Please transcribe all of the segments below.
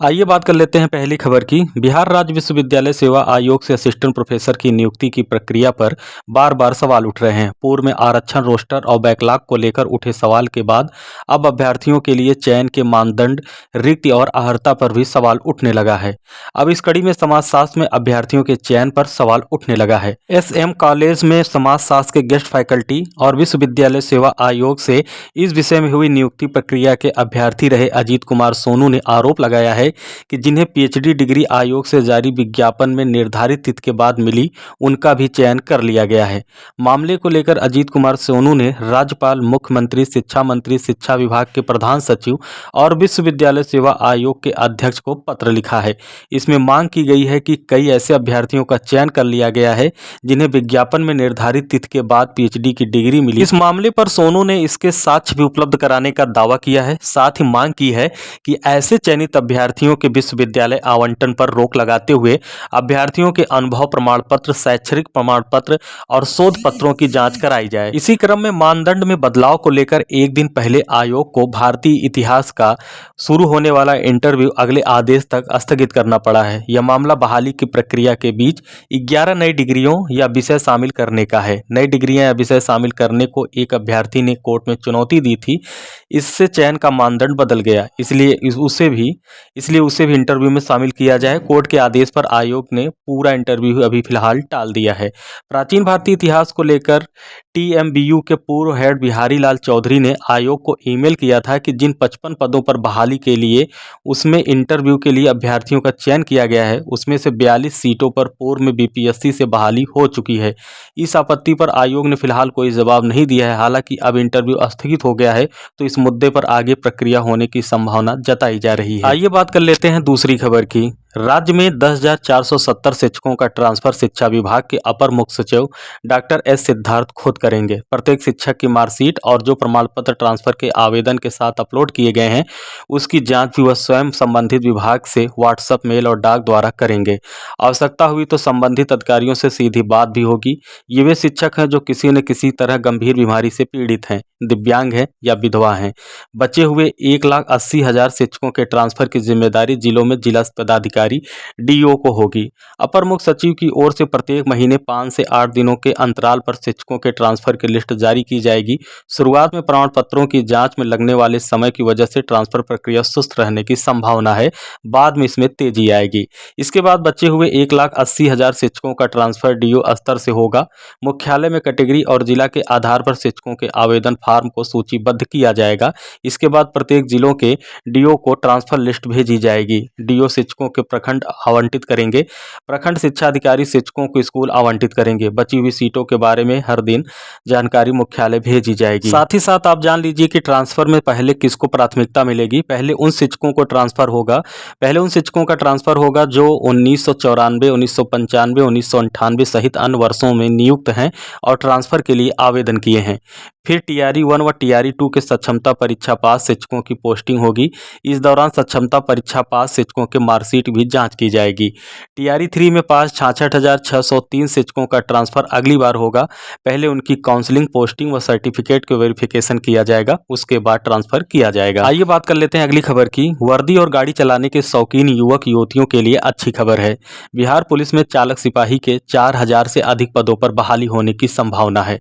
आइए बात कर लेते हैं पहली खबर की। बिहार राज्य विश्वविद्यालय सेवा आयोग से असिस्टेंट प्रोफेसर की नियुक्ति की प्रक्रिया पर बार बार सवाल उठ रहे हैं। पूर्व में आरक्षण रोस्टर और बैकलॉग को लेकर उठे सवाल के बाद अब अभ्यर्थियों के लिए चयन के मानदंड, रिक्ति और अर्हता पर भी सवाल उठने लगा है। अब इस कड़ी में समाजशास्त्र में अभ्यर्थियों के चयन पर सवाल उठने लगा है। SM कॉलेज में समाजशास्त्र के गेस्ट फैकल्टी और विश्वविद्यालय सेवा आयोग से इस विषय में हुई नियुक्ति प्रक्रिया के अभ्यर्थी रहे अजीत कुमार सोनू ने आरोप लगाया है कि जिन्हें PhD डिग्री आयोग से जारी विज्ञापन में निर्धारित तिथि के बाद मिली, उनका भी चयन कर लिया गया है। मामले को लेकर अजीत कुमार सोनू ने राज्यपाल, मुख्यमंत्री, शिक्षा मंत्री, शिक्षा विभाग के प्रधान सचिव और विश्वविद्यालय सेवा आयोग के अध्यक्ष को पत्र लिखा है। इसमें मांग की गई है कि कई ऐसे अभ्यर्थियों का चयन कर लिया गया है जिन्हें विज्ञापन में निर्धारित तिथि के बाद PhD की डिग्री मिली। इस मामले पर सोनू ने इसके साक्ष्य भी उपलब्ध कराने का दावा किया है। साथ ही मांग की है कि ऐसे चयनित अभ्यर्थियों के विश्वविद्यालय आवंटन पर रोक लगाते हुए अभ्यर्थियों के अनुभव प्रमाण पत्र, शैक्षणिक प्रमाण पत्र और शोध पत्रों की जांच कराई जाए। इसी क्रम में मानदंड में बदलाव को लेकर एक दिन पहले आयोग को भारतीय इतिहास का शुरू होने वाला इंटरव्यू अगले आदेश तक स्थगित करना पड़ा है। यह मामला बहाली की प्रक्रिया के बीच 11 नई डिग्रियों या विषय शामिल करने का है। नई डिग्रियां या विषय शामिल करने को एक अभ्यर्थी ने कोर्ट में चुनौती दी थी। इससे चयन का मानदंड बदल गया, इसलिए उसे भी इंटरव्यू में शामिल किया जाए। कोर्ट के आदेश पर आयोग ने पूरा इंटरव्यू अभी फिलहाल टाल दिया है। प्राचीन भारतीय इतिहास को लेकर TMBU के पूर्व हेड बिहारी लाल चौधरी ने आयोग को ईमेल किया था कि जिन 55 पदों पर बहाली के लिए उसमें इंटरव्यू के लिए अभ्यर्थियों का चयन किया गया है, उसमें से 42 सीटों पर पूर्व में BPSC से बहाली हो चुकी है। इस आपत्ति पर आयोग ने फिलहाल कोई जवाब नहीं दिया है। हालांकि अब इंटरव्यू स्थगित हो गया है तो इस मुद्दे पर आगे प्रक्रिया होने की संभावना जताई जा रही है। आइए बात कर लेते हैं दूसरी खबर की। राज्य में 10,470 शिक्षकों का ट्रांसफर शिक्षा विभाग के अपर मुख्य सचिव डॉक्टर S सिद्धार्थ खुद करेंगे। प्रत्येक शिक्षक की मार्कशीट और जो प्रमाण पत्र ट्रांसफर के आवेदन के साथ अपलोड किए गए हैं, उसकी जांच भी वह स्वयं संबंधित विभाग से व्हाट्सएप, मेल और डाक द्वारा करेंगे। आवश्यकता हुई तो संबंधित अधिकारियों से सीधी बात भी होगी। ये वे शिक्षक हैं जो किसी न किसी तरह गंभीर बीमारी से पीड़ित हैं, दिव्यांग हैं या विधवा हैं। बचे हुए 1,80,000 शिक्षकों के ट्रांसफर की जिम्मेदारी जिलों में जिला पदाधिकारी DO को होगी। अपर मुख्य सचिव की ओर से प्रत्येक महीने 5 से 8 दिनों के अंतराल पर शिक्षकों के ट्रांसफर की लिस्ट जारी की जाएगी। शुरुआत में प्रमाण पत्रों की जांच में लगने वाले समय की वजह से ट्रांसफर प्रक्रिया सुस्त रहने की संभावना है, बाद में इसमें तेजी आएगी। इसके बाद बचे हुए 1,80,000 शिक्षकों का ट्रांसफर DO स्तर से होगा। मुख्यालय में कैटेगरी और जिला के आधार पर शिक्षकों के आवेदन फार्म को सूचीबद्ध किया जाएगा। इसके बाद प्रत्येक जिलों के DO को ट्रांसफर लिस्ट भेजी जाएगी। DO शिक्षकों के प्रखंड आवंटित करेंगे। प्रखंड शिक्षा अधिकारी शिक्षकों को स्कूल आवंटित करेंगे। बची हुई सीटों के बारे में हर दिन जानकारी मुख्यालय भेजी जाएगी। साथ ही साथ आप जान लीजिए कि ट्रांसफर में पहले किसको प्राथमिकता मिलेगी। पहले उन शिक्षकों का ट्रांसफर होगा जो 1994, 1995, 1998 सहित अन्य वर्षों में नियुक्त हैं और ट्रांसफर के लिए आवेदन किए हैं। फिर TRE 1 व TRE 2 के सक्षमता परीक्षा पास शिक्षकों की पोस्टिंग होगी। इस दौरान सक्षमता परीक्षा पास शिक्षकों के मार्कशीट भी जांच की जाएगी। TRE 3 में पास 66,603 शिक्षकों का ट्रांसफर अगली बार होगा। पहले उनकी काउंसलिंग, पोस्टिंग व सर्टिफिकेट के वेरिफिकेशन किया जाएगा, उसके बाद ट्रांसफर किया जाएगा। आइए बात कर लेते हैं अगली खबर की। वर्दी और गाड़ी चलाने के शौकीन युवक युवतियों के लिए अच्छी खबर है। बिहार पुलिस में चालक सिपाही के 4,000 से अधिक पदों पर बहाली होने की संभावना है।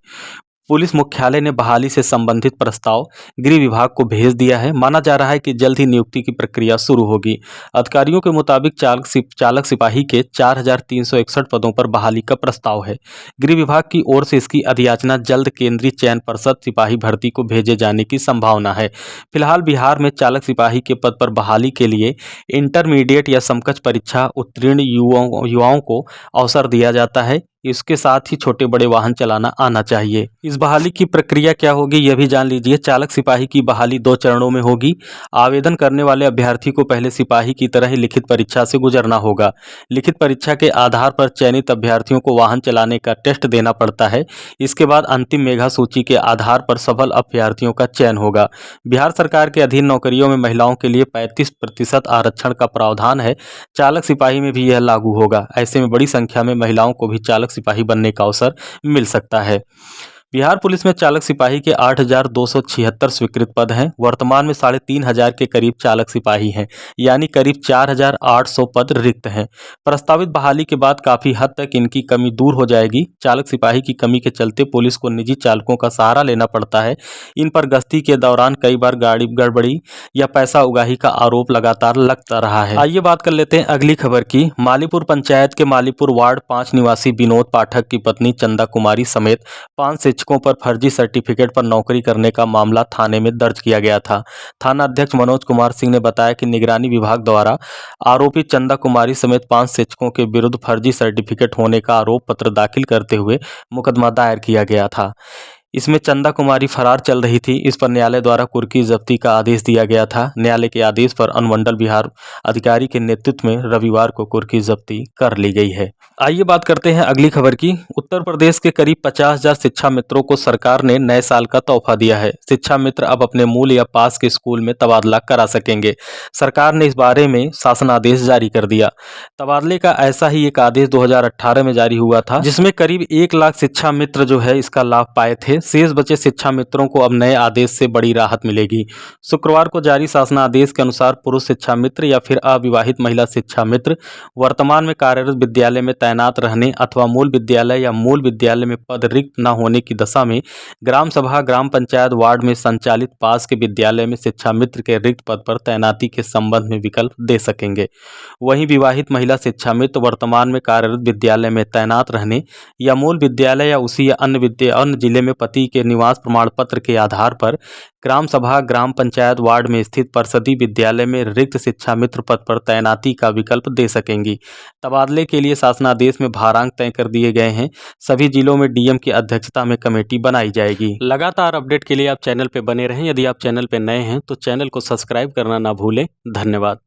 पुलिस मुख्यालय ने बहाली से संबंधित प्रस्ताव गृह विभाग को भेज दिया है। माना जा रहा है कि जल्द ही नियुक्ति की प्रक्रिया शुरू होगी। अधिकारियों के मुताबिक चालक सिपाही के 4,361 पदों पर बहाली का प्रस्ताव है। गृह विभाग की ओर से इसकी अधियाचना जल्द केंद्रीय चयन पर्षद सिपाही भर्ती को भेजे जाने की संभावना है। फिलहाल बिहार में चालक सिपाही के पद पर बहाली के लिए इंटरमीडिएट या समकक्ष परीक्षा उत्तीर्ण युवाओं को अवसर दिया जाता है। इसके साथ ही छोटे बड़े वाहन चलाना आना चाहिए। इस बहाली की प्रक्रिया क्या होगी यह भी जान लीजिए। चालक सिपाही की बहाली 2 चरणों में होगी। आवेदन करने वाले अभ्यर्थी को पहले सिपाही की तरह ही लिखित परीक्षा से गुजरना होगा। लिखित परीक्षा के आधार पर चयनित अभ्यर्थियों को वाहन चलाने का टेस्ट देना पड़ता है। इसके बाद अंतिम मेधा सूची के आधार पर सफल अभ्यर्थियों का चयन होगा। बिहार सरकार के अधीन नौकरियों में महिलाओं के लिए 35% आरक्षण का प्रावधान है। चालक सिपाही में भी यह लागू होगा। ऐसे में बड़ी संख्या में महिलाओं को भी चालक सिपाही बनने का अवसर मिल सकता है। बिहार पुलिस में चालक सिपाही के 8,276 स्वीकृत पद हैं। वर्तमान में 3,500 के करीब चालक सिपाही हैं, यानी करीब 4,800 पद रिक्त हैं। प्रस्तावित बहाली के बाद काफ़ी हद तक इनकी कमी दूर हो जाएगी। चालक सिपाही की कमी के चलते पुलिस को निजी चालकों का सहारा लेना पड़ता है। इन पर गश्ती के दौरान कई बार गाड़ी गड़बड़ी या पैसा उगाही का आरोप लगातार लगता रहा है। आइए बात कर लेते हैं अगली खबर की। मालीपुर पंचायत के मालीपुर वार्ड 5 निवासी विनोद पाठक की पत्नी चंदा कुमारी समेत 5 शिक्षकों पर फर्जी सर्टिफिकेट पर नौकरी करने का मामला थाने में दर्ज किया गया था। थाना अध्यक्ष मनोज कुमार सिंह ने बताया कि निगरानी विभाग द्वारा आरोपी चंदा कुमारी समेत 5 शिक्षकों के विरुद्ध फर्जी सर्टिफिकेट होने का आरोप पत्र दाखिल करते हुए मुकदमा दायर किया गया था। इसमें चंदा कुमारी फरार चल रही थी। इस पर न्यायालय द्वारा कुर्की जब्ती का आदेश दिया गया था। न्यायालय के आदेश पर अनुमंडल बिहार अधिकारी के नेतृत्व में रविवार को कुर्की जब्ती कर ली गई है। आइए बात करते हैं अगली खबर की। उत्तर प्रदेश के करीब 50,000 शिक्षा मित्रों को सरकार ने नए साल का तोहफा दिया है। शिक्षा मित्र अब अपने मूल या पास के स्कूल में तबादला करा सकेंगे। सरकार ने इस बारे में शासनादेश जारी कर दिया। तबादले का ऐसा ही एक आदेश 2018 में जारी हुआ था, जिसमें करीब 1 लाख शिक्षा मित्र जो है इसका लाभ पाए थे। शेष बचे शिक्षा मित्रों को अब नए आदेश से बड़ी राहत मिलेगी। शुक्रवार को जारी शासनादेश के अनुसार पुरुष शिक्षा मित्र या फिर अविवाहित महिला शिक्षा मित्र वर्तमान में कार्यरत विद्यालय में तैनात रहने अथवा मूल विद्यालय या मूल विद्यालय में पद रिक्त न होने की दशा में ग्राम सभा ग्राम पंचायत वार्ड में संचालित पास के विद्यालय में शिक्षा मित्र के रिक्त पद पर तैनाती के संबंध में विकल्प दे सकेंगे। वहीं विवाहित महिला शिक्षा मित्र वर्तमान में कार्यरत विद्यालय में तैनात रहने या मूल विद्यालय या उसी या अन्य जिले में पति के निवास प्रमाण पत्र के आधार पर ग्राम सभा ग्राम पंचायत वार्ड में स्थित परिषदीय विद्यालय में रिक्त शिक्षा मित्र पद पर तैनाती का विकल्प दे सकेंगी। तबादले के लिए शासनादेश में भारांक तय कर दिए गए हैं। सभी जिलों में डीएम की अध्यक्षता में कमेटी बनाई जाएगी। लगातार अपडेट के लिए आप चैनल पर बने रहें। यदि आप चैनल पर नए हैं तो चैनल को सब्सक्राइब करना ना भूलें। धन्यवाद।